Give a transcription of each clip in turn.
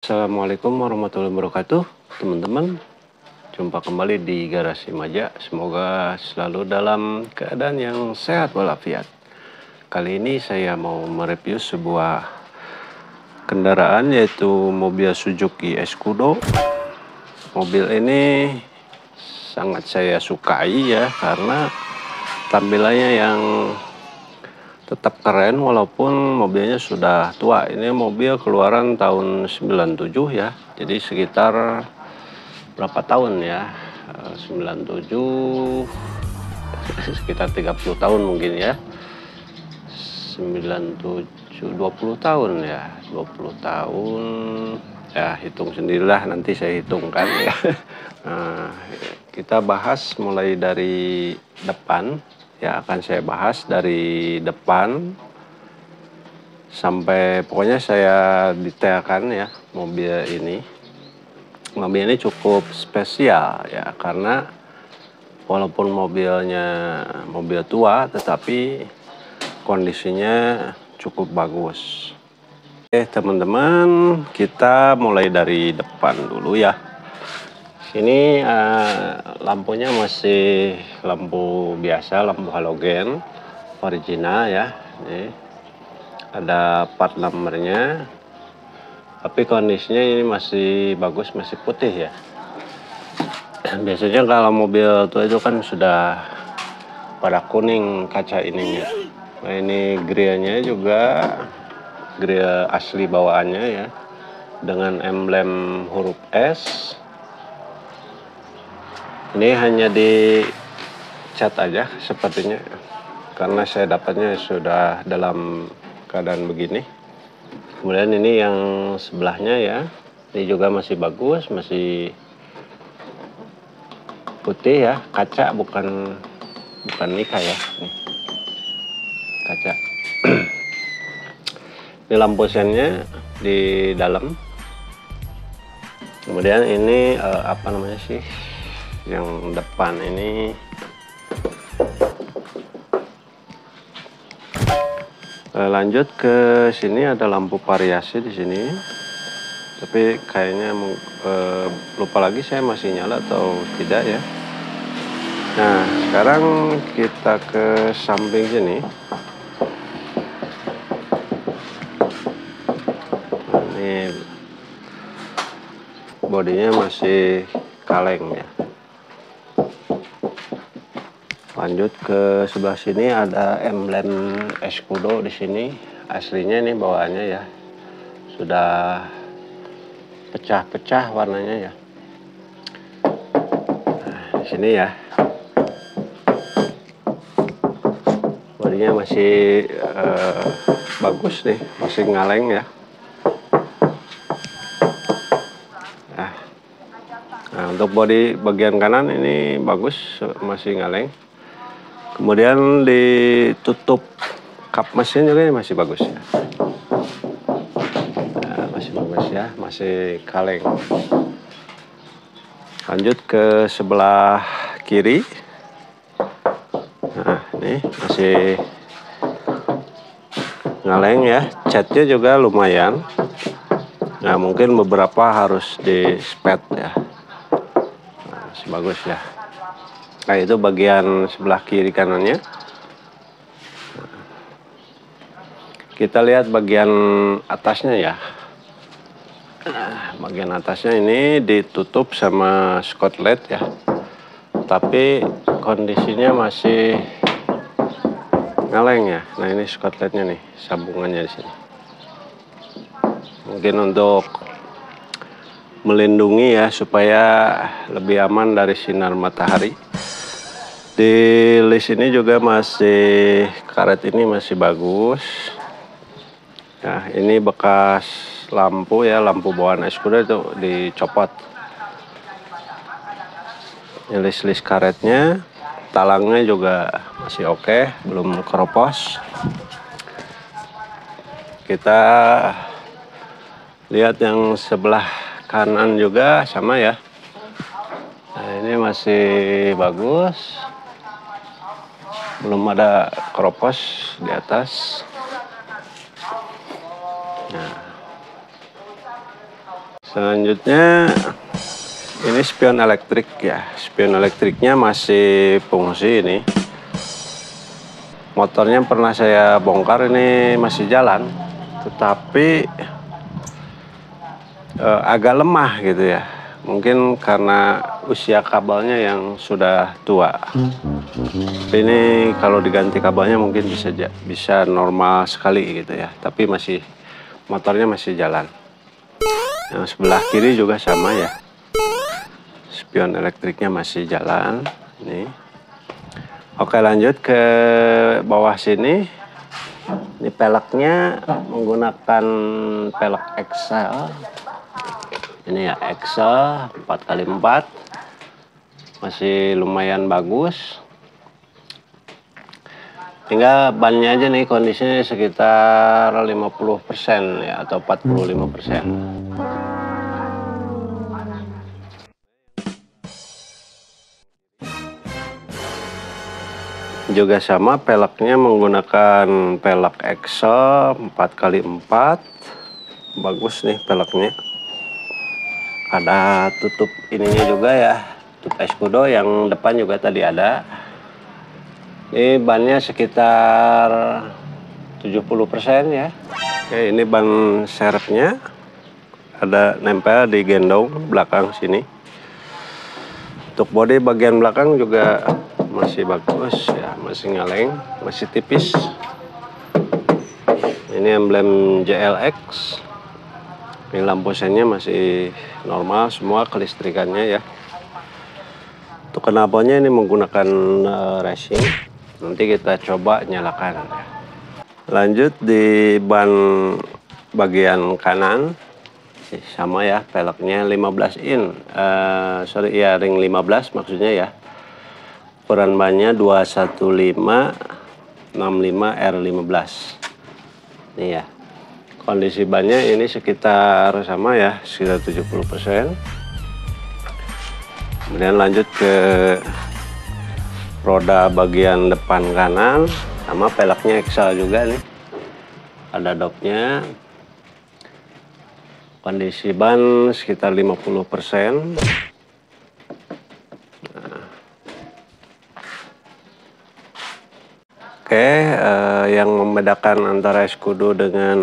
Assalamualaikum warahmatullahi wabarakatuh, teman-teman. Jumpa kembali di Garasi Maja. Semoga selalu dalam keadaan yang sehat walafiat. Kali ini saya mau mereview sebuah kendaraan, yaitu mobil Suzuki Escudo. Mobil ini sangat saya sukai ya, karena tampilannya yang tetap keren walaupun mobilnya sudah tua. Ini mobil keluaran tahun 97 ya. Jadi sekitar berapa tahun ya? 97 sekitar 30 tahun mungkin ya. 97 20 tahun ya. 20 tahun. Ya, hitung sendirilah, nanti saya hitungkan ya. Nah, kita bahas mulai dari depan. Ya, akan saya bahas dari depan sampai pokoknya saya detailkan ya mobil ini. Mobil ini cukup spesial ya, karena walaupun mobilnya mobil tua tetapi kondisinya cukup bagus. Oke teman-teman, kita mulai dari depan dulu ya. Sini lampunya masih lampu biasa, lampu halogen original ya. Ini ada plat nomornya, tapi kondisinya ini masih bagus, masih putih ya. Biasanya kalau mobil tua itu kan sudah pada kuning kaca ininya. Nah, ini grillnya juga grill asli bawaannya ya, dengan emblem huruf S. Ini hanya di cat aja sepertinya, karena saya dapatnya sudah dalam keadaan begini. Kemudian ini yang sebelahnya ya, ini juga masih bagus, masih putih ya, kaca bukan nika ya, nih kaca. Ini lampu sennya di dalam. Kemudian ini apa namanya sih, yang depan ini lanjut ke sini, ada lampu variasi di sini, tapi kayaknya lupa lagi saya masih nyala atau tidak ya. Nah, sekarang kita ke samping sini. Ini bodinya masih kaleng ya. Lanjut ke sebelah sini, ada emblem Escudo di sini. Aslinya ini bawaannya ya, sudah pecah-pecah warnanya ya. Nah, di sini ya. Bodinya masih bagus nih, masih ngaleng ya. Nah, untuk bodi bagian kanan ini bagus, masih ngaleng. Kemudian ditutup kap mesin juga ini masih bagus ya. Nah, masih bagus ya, masih kaleng. Lanjut ke sebelah kiri. Nah, ini masih ngaleng ya, catnya juga lumayan. Nah, mungkin beberapa harus di spet ya. Nah, masih bagus ya. Nah, itu bagian sebelah kiri kanannya. Kita lihat bagian atasnya ya. Nah, bagian atasnya ini ditutup sama skotlet ya, tapi kondisinya masih ngaleng ya. Nah, ini skotletnya nih, sambungannya di sini. Mungkin untuk melindungi ya, supaya lebih aman dari sinar matahari. Di list ini juga masih, karet ini masih bagus. Nah, ini bekas lampu ya, lampu bawaan Escudo itu dicopot. Ini list karetnya, talangnya juga masih oke, belum keropos. Kita lihat yang sebelah kanan juga sama ya. Nah, ini masih bagus, belum ada keropos di atas. Nah, Selanjutnya ini spion elektrik ya. Spion elektriknya masih fungsi ini. Motornya pernah saya bongkar, ini masih jalan, tetapi agak lemah gitu ya. Mungkin karena usia kabelnya yang sudah tua. Tapi ini kalau diganti kabelnya mungkin bisa normal sekali gitu ya. Tapi motornya masih jalan. Yang sebelah kiri juga sama ya. Spion elektriknya masih jalan. Ini. Oke, lanjut ke bawah sini. Ini peleknya menggunakan pelek Excel. Ini ya Excel 4x4. Masih lumayan bagus. Tinggal bannya aja nih kondisinya sekitar 50% ya, atau 45%. Juga sama, peleknya menggunakan pelek Excel 4x4. Bagus nih peleknya. Ada tutup ininya juga ya, tutup escudo yang depan juga tadi ada. Ini bannya sekitar 70% ya. Oke, ini ban serepnya ada nempel di gendong belakang sini. Untuk bodi bagian belakang juga masih bagus ya, masih ngaleng, masih tipis. Ini emblem JLX. Ini lampu sennya masih normal semua kelistrikannya ya. Untuk knalpotnya ini menggunakan racing. Nanti kita coba nyalakan. Lanjut di ban bagian kanan sama ya, peleknya 15 in. Ring 15 maksudnya ya. Ukuran bannya 215/65 R15. Ini ya. Kondisi bannya ini sekitar sama ya, sekitar 70%. Kemudian lanjut ke roda bagian depan kanan, sama peleknya Excel juga nih. Ada dopnya. Kondisi ban sekitar 50%. Oke, yang membedakan antara escudo dengan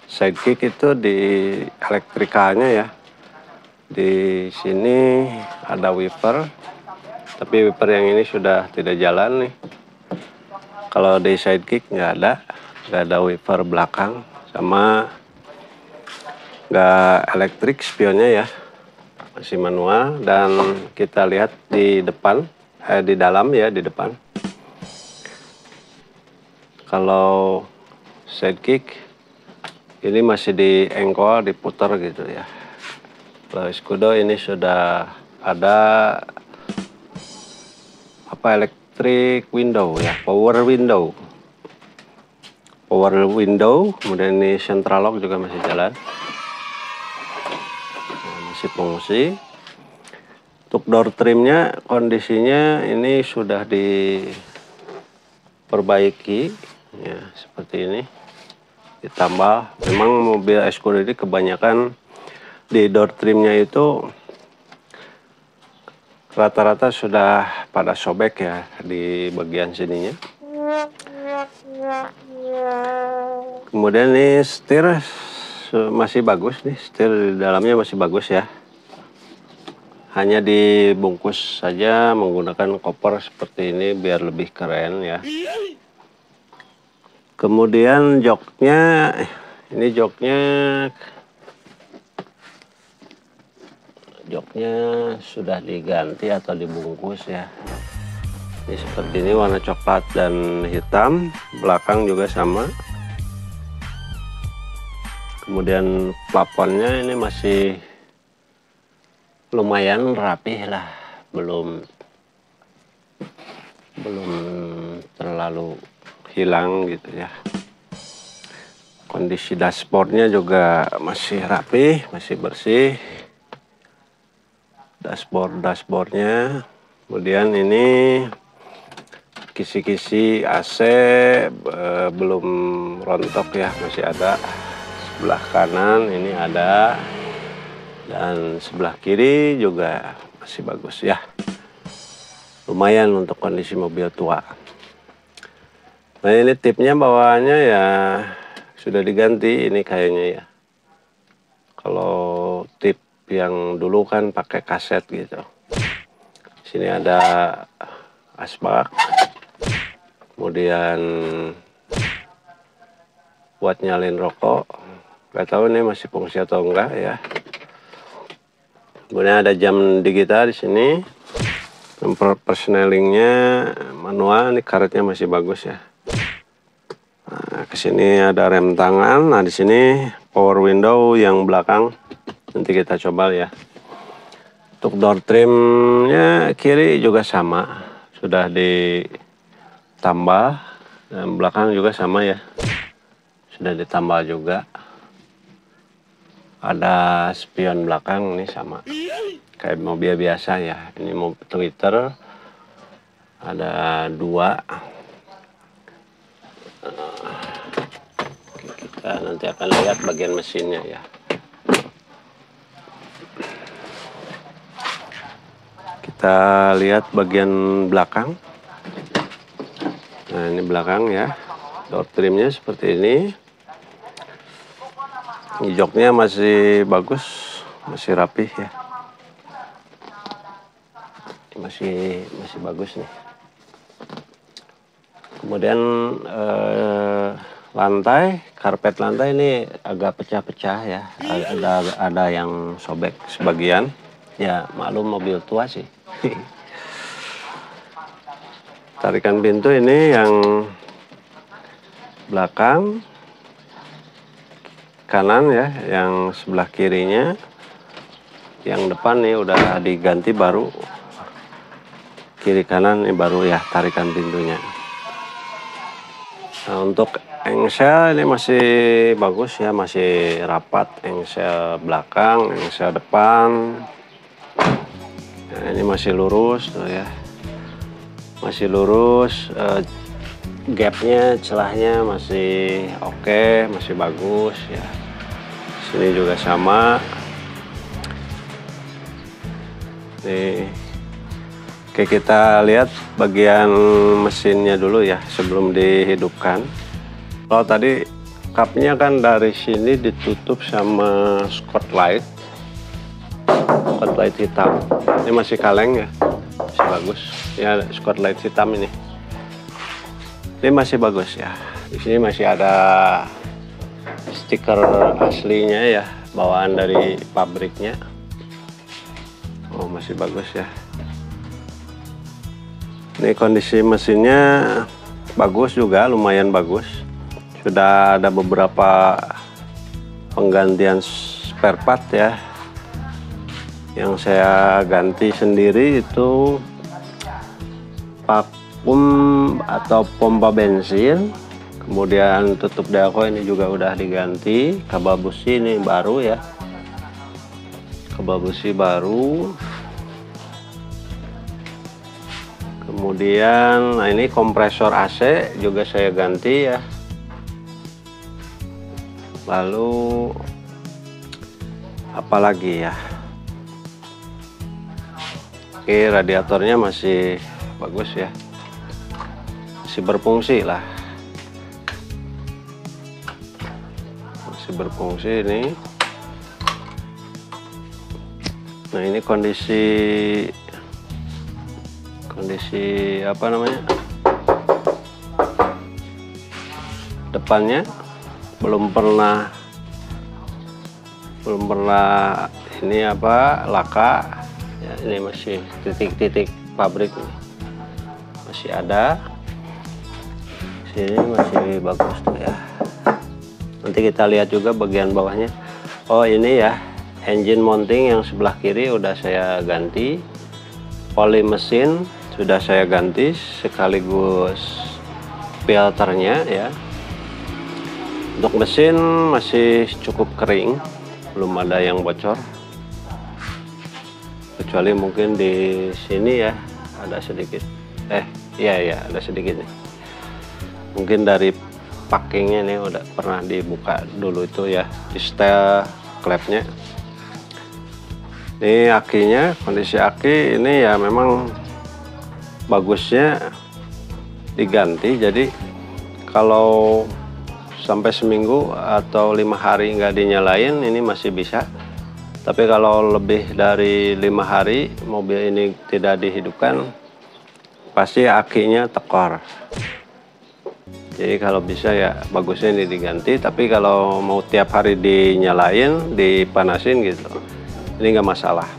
sidekick itu di elektrikalnya ya. Di sini ada wiper, tapi wiper yang ini sudah tidak jalan nih. Kalau di sidekick nggak ada wiper belakang, sama nggak elektrik spionnya ya, masih manual. Dan kita lihat di depan, di dalam ya, di depan. Kalau sidekick ini masih di engkol, diputar gitu ya. Kalau escudo ini sudah ada electric window ya, power window. Kemudian ini central lock juga masih jalan. Nah, masih fungsi. Untuk door trimnya kondisinya ini sudah diperbaiki ya, seperti ini. Ditambal, memang mobil escudo ini kebanyakan di door trimnya itu rata-rata sudah pada sobek ya di bagian sininya. Kemudian nih setir masih bagus nih, setir di dalamnya masih bagus ya. Hanya dibungkus saja menggunakan koper seperti ini biar lebih keren ya. Kemudian joknya, ini joknya sudah diganti atau dibungkus ya. Ini seperti ini, warna coklat dan hitam. Belakang juga sama. Kemudian plafonnya ini masih lumayan rapih lah, belum terlalu hilang gitu ya. Kondisi dashboardnya juga masih rapih, masih bersih. Dashboardnya. Kemudian ini kisi-kisi AC belum rontok ya, masih ada. Sebelah kanan ini ada. Dan sebelah kiri juga masih bagus ya. Lumayan untuk kondisi mobil tua. Nah ini tipnya bawaannya ya sudah diganti ini kayaknya ya. Kalau tip yang dulu kan pakai kaset gitu. Sini ada asbak. Kemudian buat nyalin rokok. Gak tahu ini masih fungsi atau enggak ya. Kemudian ada jam digital di sini. Persnelingnya manual, ini karetnya masih bagus ya. Nah, kesini ada rem tangan. Nah di sini power window yang belakang. Nanti kita coba ya. Untuk door trimnya kiri juga sama, sudah ditambah. Dan belakang juga sama ya, sudah ditambah juga. Ada spion belakang ini sama, kayak mobil biasa ya. Ini mobil Twitter, ada 2. Kita nanti akan lihat bagian mesinnya ya. Kita lihat bagian belakang. Nah ini belakang ya, door trimnya seperti ini. Joknya masih bagus, masih rapih ya, masih bagus nih. Kemudian lantai, karpet lantai ini agak pecah-pecah ya, ada yang sobek sebagian. Ya maklum mobil tua sih. Tarikan pintu ini yang belakang kanan ya, yang sebelah kirinya. Yang depan nih udah diganti baru, kiri kanan ini baru ya tarikan pintunya. Nah untuk engsel ini masih bagus ya, masih rapat. Engsel belakang, engsel depan. Nah ini masih lurus tuh ya, masih lurus. Gapnya, celahnya masih oke, masih bagus ya. Sini juga sama. Nih, oke kita lihat bagian mesinnya dulu ya sebelum dihidupkan. Kalau tadi kapnya kan dari sini ditutup sama spotlight hitam. Ini masih kaleng ya, masih bagus. Ya spotlight hitam ini. Ini masih bagus ya. Di sini masih ada stiker aslinya ya, bawaan dari pabriknya. Oh masih bagus ya. Ini kondisi mesinnya bagus juga, lumayan bagus. Sudah ada beberapa penggantian spare part ya. Yang saya ganti sendiri itu atau pompa bensin, kemudian tutup dako ini juga udah diganti, kabel busi ini baru ya, kabel busi baru. Kemudian nah ini kompresor AC juga saya ganti ya. Lalu apalagi ya, oke radiatornya masih bagus ya, masih berfungsi lah, masih berfungsi ini. Nah ini kondisi apa namanya, depannya belum pernah ini apa laka ya, ini masih titik-titik pabrik nih. Masih ada, sini masih bagus tuh ya. Nanti kita lihat juga bagian bawahnya. Oh ini ya, engine mounting yang sebelah kiri udah saya ganti, oli mesin sudah saya ganti, sekaligus filternya ya. Untuk mesin masih cukup kering, belum ada yang bocor, kecuali mungkin di sini ya ada sedikit. Iya ada sedikit nih. Mungkin dari packingnya nih udah pernah dibuka dulu itu ya, di setel klepnya. Ini akinya, kondisi aki ini ya memang bagusnya diganti. Jadi kalau sampai seminggu atau 5 hari nggak dinyalain ini masih bisa. Tapi kalau lebih dari 5 hari mobil ini tidak dihidupkan, pasti akinya tekor. Jadi kalau bisa ya bagusnya ini diganti. Tapi kalau mau tiap hari dinyalain, dipanasin gitu, ini nggak masalah.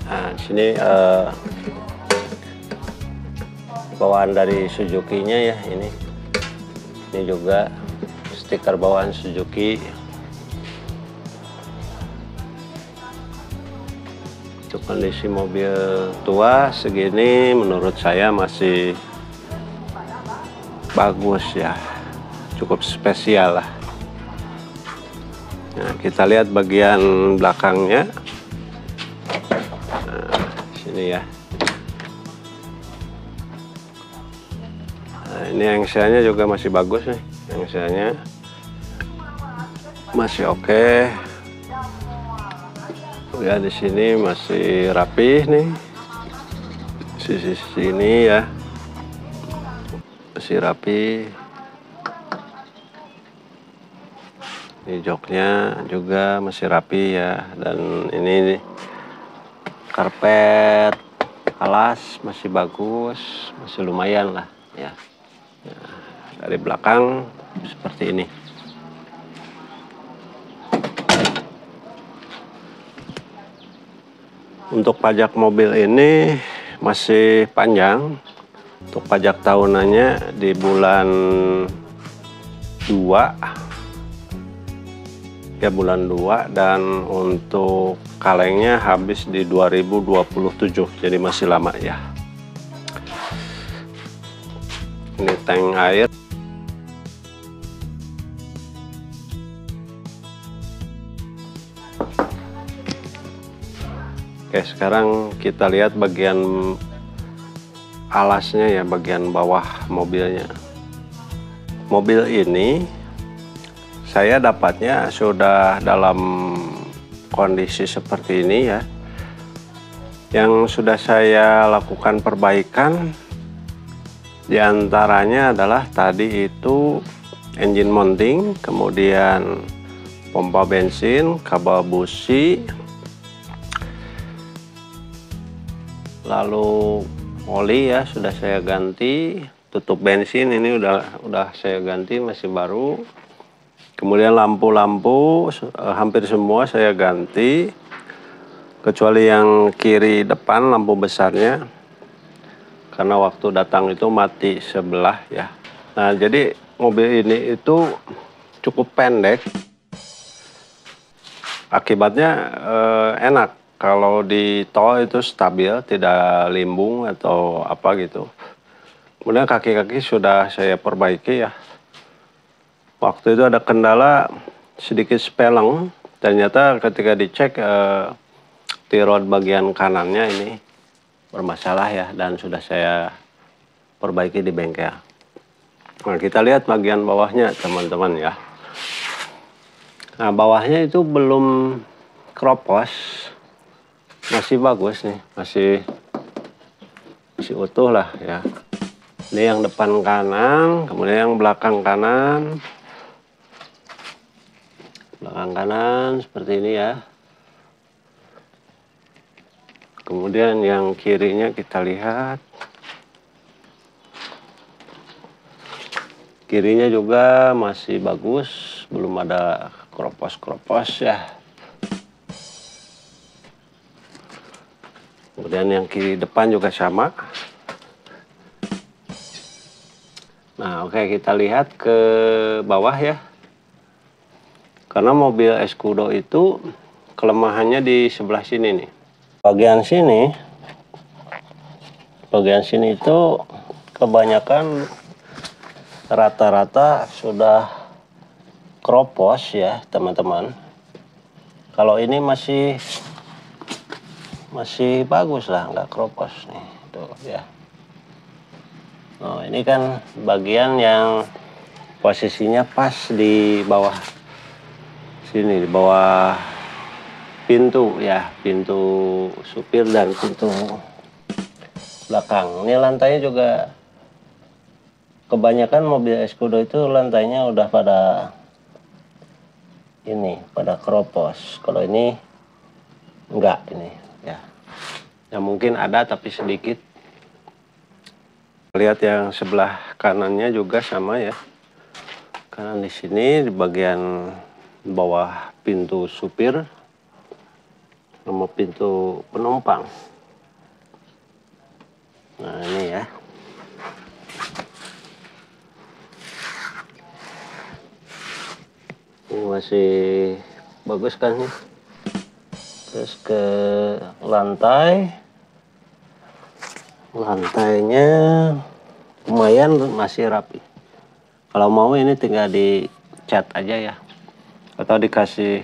Nah, di sini bawaan dari Suzuki-nya ya ini. Ini juga stiker bawaan Suzuki. Untuk kondisi mobil tua segini menurut saya masih bagus ya, cukup spesial lah. Nah, kita lihat bagian belakangnya. Nah, sini ya. Nah, ini engselnya juga masih bagus nih, engselnya masih oke. Ya di sini masih rapih nih, sisi sini ya masih rapi. Ini joknya juga masih rapi ya, dan ini karpet alas masih bagus, masih lumayan lah ya. Nah, dari belakang seperti ini. Untuk pajak mobil ini masih panjang. Untuk pajak tahunannya di bulan 2 ya, bulan 2, dan untuk kalengnya habis di 2027, jadi masih lama ya. Ini tank air. Oke, sekarang kita lihat bagian alasnya ya, bagian bawah mobilnya. Mobil ini saya dapatnya sudah dalam kondisi seperti ini ya. Yang sudah saya lakukan perbaikan diantaranya adalah tadi itu engine mounting, kemudian pompa bensin, kabel busi, lalu oli ya sudah saya ganti, tutup bensin ini udah saya ganti, masih baru. Kemudian lampu-lampu hampir semua saya ganti, kecuali yang kiri depan lampu besarnya, karena waktu datang itu mati sebelah ya. Nah, jadi mobil ini itu cukup pendek, akibatnya enak. Kalau di tol itu stabil, tidak limbung atau apa gitu. Kemudian kaki-kaki sudah saya perbaiki ya. Waktu itu ada kendala sedikit speleng, ternyata ketika dicek T-rod bagian kanannya ini bermasalah ya, dan sudah saya perbaiki di bengkel. Nah, kita lihat bagian bawahnya teman-teman ya. Nah, bawahnya itu belum kropos, masih bagus nih, masih utuh lah ya. Ini yang depan kanan, kemudian yang belakang kanan. Belakang kanan seperti ini ya. Kemudian yang kirinya kita lihat. Kirinya juga masih bagus, belum ada kropos-kropos ya. Kemudian yang kiri depan juga sama. Nah, oke, kita lihat ke bawah ya. Karena mobil Escudo itu kelemahannya di sebelah sini nih. Bagian sini itu kebanyakan rata-rata sudah kropos ya teman-teman. Kalau ini masih bagus lah, nggak kropos nih tuh ya. Oh, ini kan bagian yang posisinya pas di bawah sini, di bawah pintu ya, pintu supir dan pintu belakang. Ini lantainya juga kebanyakan mobil Escudo itu lantainya udah pada ini, pada keropos. Kalau ini enggak ini ya. Ya mungkin ada tapi sedikit. Lihat yang sebelah kanannya juga sama ya. Karena di sini di bagian bawah pintu supir sama pintu penumpang. Nah ini ya. Ini masih bagus kan nih. Terus ke lantai. Lantainya lumayan masih rapi. Kalau mau ini tinggal dicat aja ya. Atau dikasih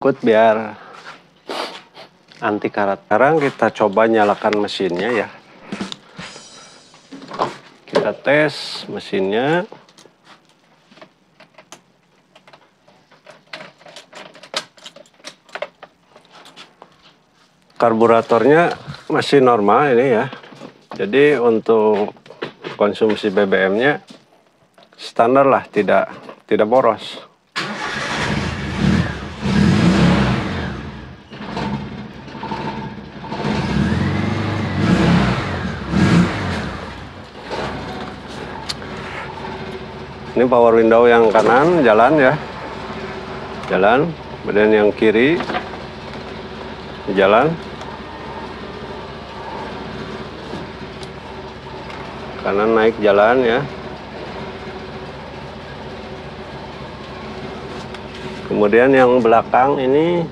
coat biar anti karat. Sekarang kita coba nyalakan mesinnya ya. Kita tes mesinnya. Karburatornya masih normal ini ya. Jadi untuk konsumsi BBM-nya standar lah, tidak boros. Ini power window yang kanan jalan ya, jalan. Kemudian yang kiri jalan, kanan naik jalan ya. Kemudian yang belakang ini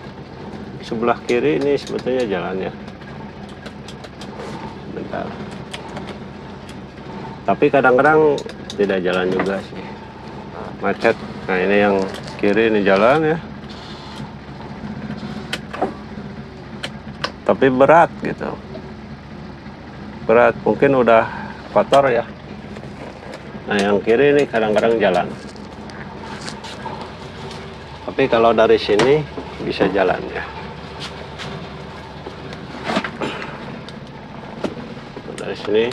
sebelah kiri ini sebetulnya jalan ya. Bentar. Tapi kadang-kadang tidak jalan juga sih. Macet. Nah ini yang kiri ini jalan ya. Tapi berat gitu. Berat, mungkin udah kotor ya. Nah yang kiri ini kadang-kadang jalan. Tapi kalau dari sini bisa jalan ya. Dari sini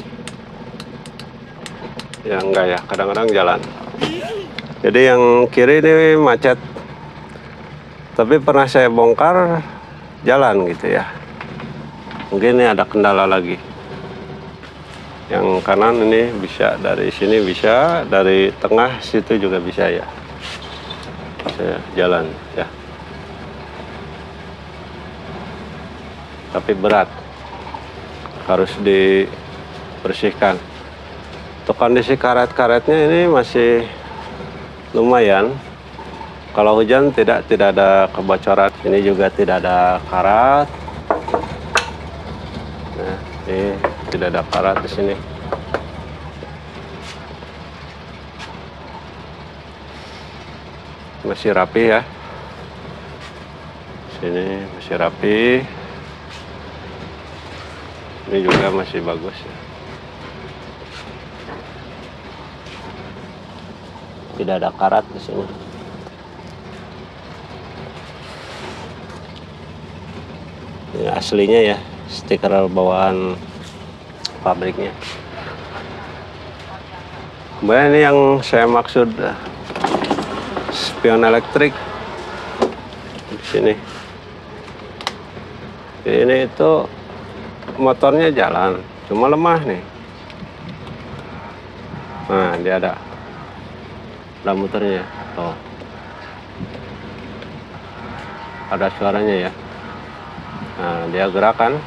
ya enggak ya, kadang-kadang jalan. Jadi yang kiri ini macet. Tapi pernah saya bongkar jalan gitu ya. Mungkin ini ada kendala lagi. Yang kanan ini bisa, dari sini bisa, dari tengah situ juga bisa ya. Bisa jalan ya. Tapi berat. Harus dibersihkan. Untuk kondisi karet-karetnya ini masih lumayan. Kalau hujan tidak ada kebocoran. Ini juga tidak ada karat. Nah, ini tidak ada karat di sini. Masih rapi ya. Sini masih rapi. Ini juga masih bagus ya. Tidak ada karat di sini. Ini aslinya ya, stiker bawaan pabriknya. Kemudian ini yang saya maksud spion elektrik di sini. Ini itu motornya jalan, cuma lemah nih. Nah, dia ada muternya. Tuh. Ada suaranya ya. Nah, dia gerakan.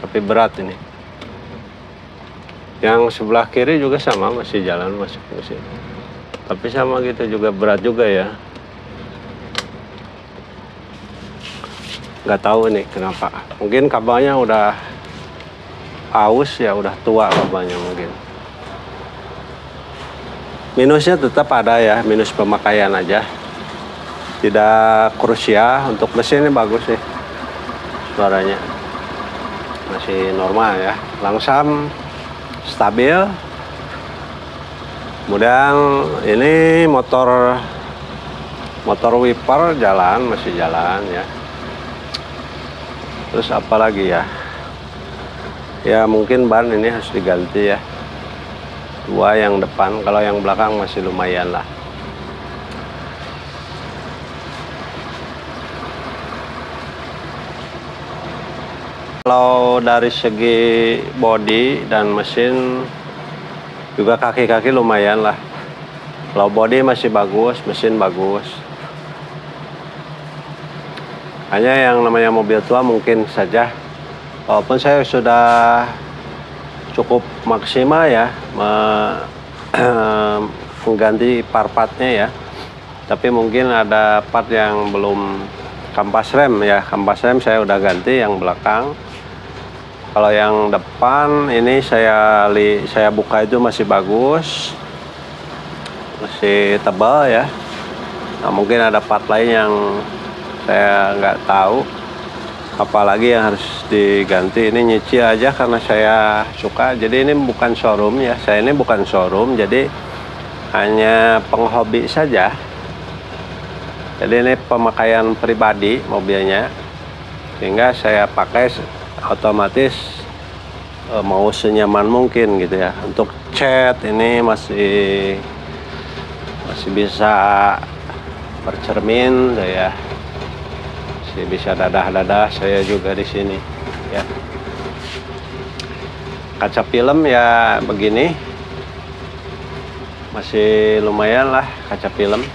Tapi berat ini. Yang sebelah kiri juga sama, masih jalan, masuk mesin. Tapi sama gitu juga, berat juga ya. Nggak tahu nih kenapa. Mungkin kabelnya udah aus ya, udah tua kabelnya mungkin. Minusnya tetap ada ya, minus pemakaian aja. Tidak krusial. Untuk mesin ini bagus sih. Suaranya masih normal ya, langsam, stabil. Kemudian ini motor Motor wiper jalan, masih jalan ya. Terus apa lagi ya? Ya mungkin ban ini harus diganti ya. Dua yang depan, kalau yang belakang masih lumayan lah. Kalau dari segi bodi dan mesin juga kaki-kaki lumayan lah. Kalau bodi masih bagus, mesin bagus. Hanya yang namanya mobil tua mungkin saja, walaupun saya sudah cukup maksimal ya mengganti part-partnya ya, tapi mungkin ada part yang belum kampas rem ya. Kampas rem saya udah ganti yang belakang. Kalau yang depan ini saya buka itu masih bagus, masih tebal ya. Nah, mungkin ada part lain yang saya nggak tahu, apalagi yang harus diganti. Ini nyicil aja karena saya suka. Jadi ini bukan showroom ya, saya ini bukan showroom, jadi hanya penghobi saja. Jadi ini pemakaian pribadi mobilnya, sehingga saya pakai otomatis mau senyaman mungkin gitu ya. Untuk cat ini masih bisa bercermin ya. Masih bisa dadah-dadah saya juga di sini ya. Kaca film ya begini, masih lumayan lah kaca film.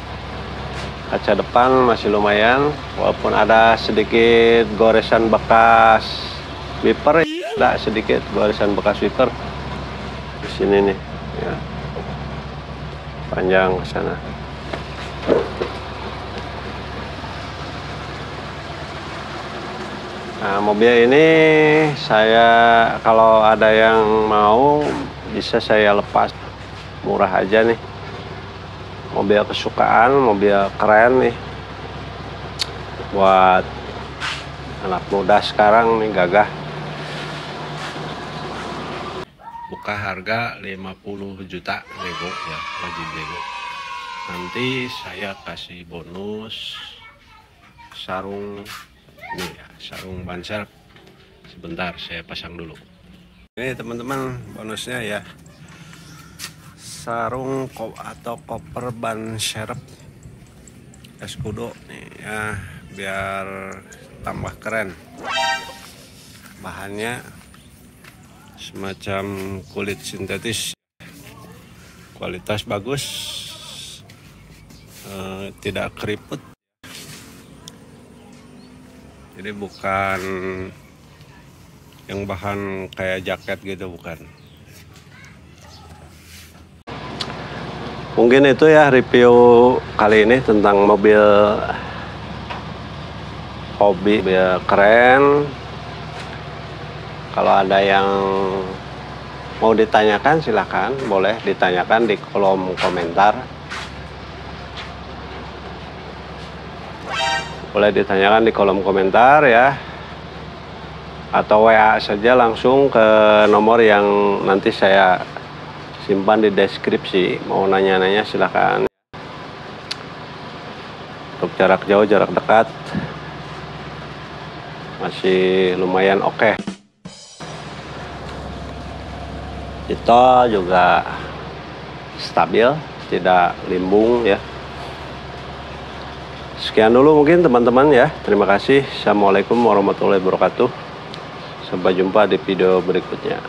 Kaca depan masih lumayan, walaupun ada sedikit goresan bekas wiper, ada sedikit goresan bekas wiper di sini nih ya, panjang ke sana. Nah, mobil ini saya kalau ada yang mau bisa saya lepas, murah aja nih. Mobil kesukaan, mobil keren nih. Buat anak muda sekarang nih, gagah. Buka harga 50 juta nego ya, wajib nego. Nanti saya kasih bonus sarung ini ya, sarung ban serep. Sebentar saya pasang dulu. Ini teman-teman bonusnya ya, sarung atau koper ban serep Escudo nih ya, biar tambah keren. Bahannya semacam kulit sintetis, kualitas bagus, tidak keriput. Jadi bukan yang bahan kayak jaket gitu, bukan. Mungkin itu ya review kali ini tentang mobil hobi, mobil keren. Kalau ada yang mau ditanyakan silahkan, boleh ditanyakan di kolom komentar. Boleh ditanyakan di kolom komentar ya, atau WA saja langsung ke nomor yang nanti saya simpan di deskripsi. Mau nanya-nanya silahkan. Untuk jarak jauh, jarak dekat masih lumayan oke. Itu juga stabil, tidak limbung ya. Sekian dulu mungkin teman-teman ya. Terima kasih. Assalamualaikum warahmatullahi wabarakatuh. Sampai jumpa di video berikutnya.